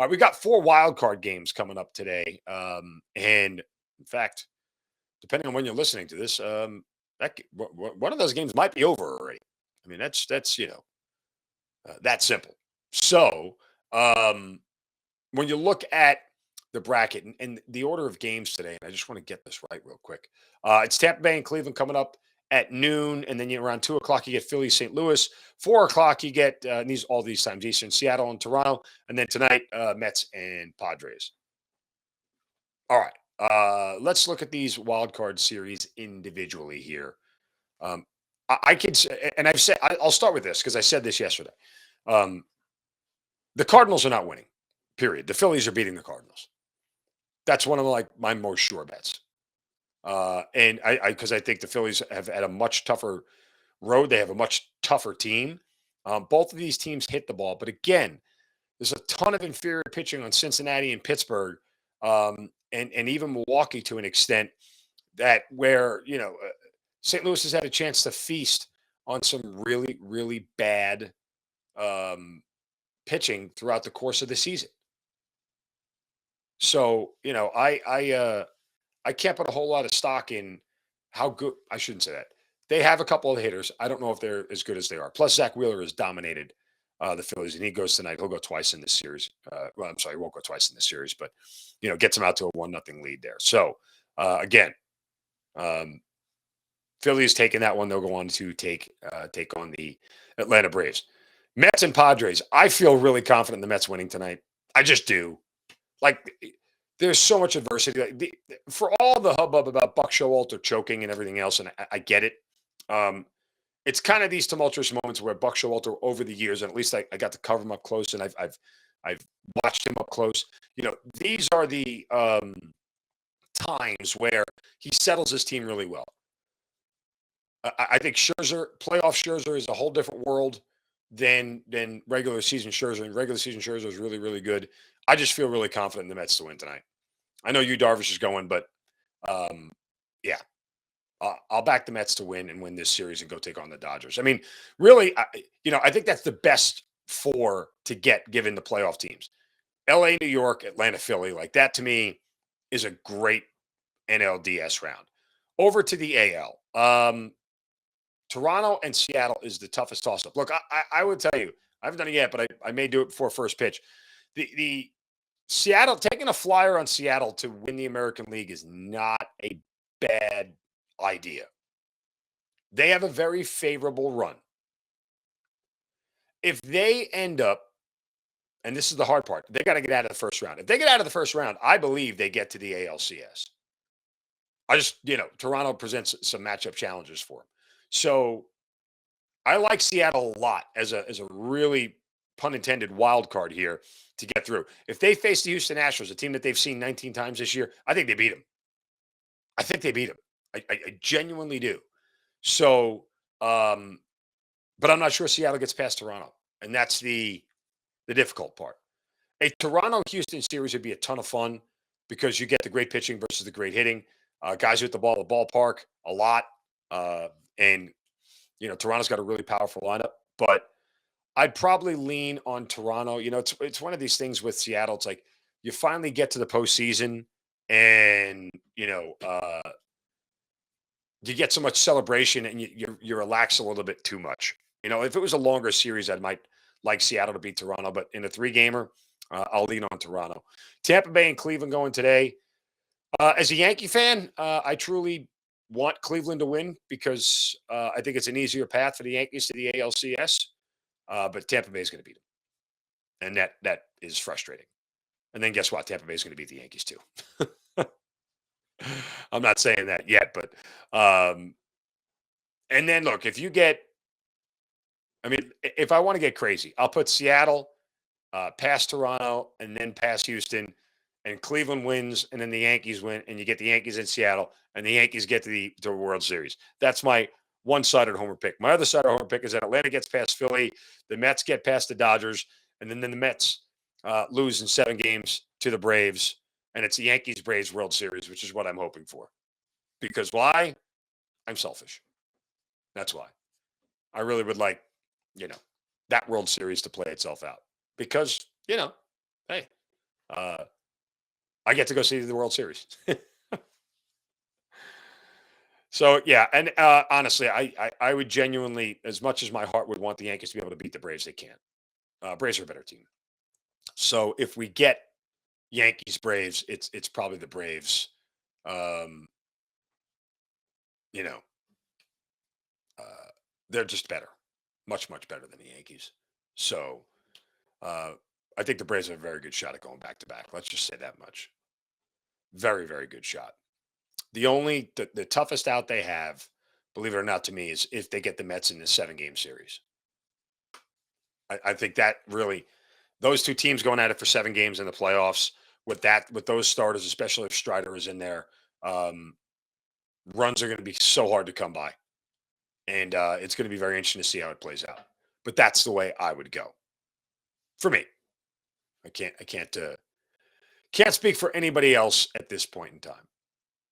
All right, we got 4 wild card games coming up today. And in fact, depending on when you're listening to this, one of those games might be over already. I mean, that's that simple. So um, when you look at the bracket and the order of games today, and I just want to get this right real quick. It's Tampa Bay and Cleveland coming up at noon, and then around 2 o'clock you get Philly, St. Louis. 4 o'clock you get all these times Eastern, Seattle and Toronto, and then tonight Mets and Padres. All right, let's look at these wild card series individually here. Um, I could, and I'll start with this because I said this yesterday. Um, the Cardinals are not winning. Period. The Phillies are beating the Cardinals. That's one of my most sure bets. And because I think the Phillies have had a much tougher road. They have a much tougher team. Both of these teams hit the ball, but again, there's a ton of inferior pitching on Cincinnati and Pittsburgh, and even Milwaukee to an extent that where St. Louis has had a chance to feast on some really really bad pitching throughout the course of the season. So I can't put a whole lot of stock in how good. I shouldn't say that. They have a couple of hitters. I don't know if they're as good as they are. Plus, Zach Wheeler has dominated the Phillies, and he goes tonight. He'll go twice in this series. Well, I'm sorry, he won't go twice in this series, but gets him out to a 1-0 lead there. So again, Phillies taking that one. They'll go on to take on the Atlanta Braves. Mets and Padres. I feel really confident in the Mets winning tonight. I just do. Like, there's so much adversity. For all the hubbub about Buck Showalter choking and everything else, and I get it. It's kind of these tumultuous moments where Buck Showalter, over the years, and at least I got to cover him up close, and I've watched him up close. These are the times where he settles his team really well. I think playoff Scherzer is a whole different world than regular season Scherzer. And regular season Scherzer is really, really good. I just feel really confident in the Mets to win tonight. I know you Darvish is going, but yeah, I'll back the Mets to win and win this series and go take on the Dodgers. I mean, really, I think that's the best 4 to get given the playoff teams. LA, New York, Atlanta, Philly. Like that to me is a great NLDS round. Over to the AL. Toronto and Seattle is the toughest toss-up. Look, I would tell you, I haven't done it yet, but I may do it before first pitch. The Seattle, taking a flyer on Seattle to win the American League is not a bad idea. They have a very favorable run. If they end up, and this is the hard part, they got to get out of the first round. If they get out of the first round, I believe they get to the ALCS. Toronto presents some matchup challenges for them. So I like Seattle a lot as a really, pun intended, wild card here to get through. If they face the Houston Astros, a team that they've seen 19 times this year, I think they beat them. I genuinely do. So, but I'm not sure Seattle gets past Toronto, and that's the difficult part. A Toronto-Houston series would be a ton of fun because you get the great pitching versus the great hitting. Guys who hit the ball at the ballpark a lot, and Toronto's got a really powerful lineup, but I'd probably lean on Toronto. It's one of these things with Seattle. It's like you finally get to the postseason, and you get so much celebration, and you relax a little bit too much. If it was a longer series, I might like Seattle to beat Toronto, but in a 3-gamer, I'll lean on Toronto. Tampa Bay and Cleveland going today. As a Yankee fan, I truly want Cleveland to win because I think it's an easier path for the Yankees to the ALCS. But Tampa Bay is going to beat them, and that is frustrating. And then guess what? Tampa Bay is going to beat the Yankees too. I'm not saying that yet, but and then look, if I want to get crazy, I'll put Seattle past Toronto and then past Houston, and Cleveland wins, and then the Yankees win, and you get the Yankees in Seattle, and the Yankees get to the World Series. That's my one-sided homer pick. My other side of homer pick is that Atlanta gets past Philly, the Mets get past the Dodgers, and then the Mets lose in 7 games to the Braves, and it's the Yankees-Braves World Series, which is what I'm hoping for. Because why? I'm selfish. That's why. I really would like, that World Series to play itself out. Because, hey, uh, I get to go see the World Series. So yeah, and honestly, I would genuinely, as much as my heart would want the Yankees to be able to beat the Braves, they can't. Braves are a better team. So if we get Yankees Braves, it's probably the Braves. Um, you know, uh, they're just better, much better than the Yankees. So uh, I think the Braves have a very good shot at going back to back. Let's just say that much. Very good shot. The toughest out they have, believe it or not, to me, is if they get the Mets in the 7 game series. I think that really those two teams going at it for 7 games in the playoffs with those starters, especially if Strider is in there, um, runs are going to be so hard to come by, and it's going to be very interesting to see how it plays out. But that's the way I would go for me. I can't speak for anybody else at this point in time.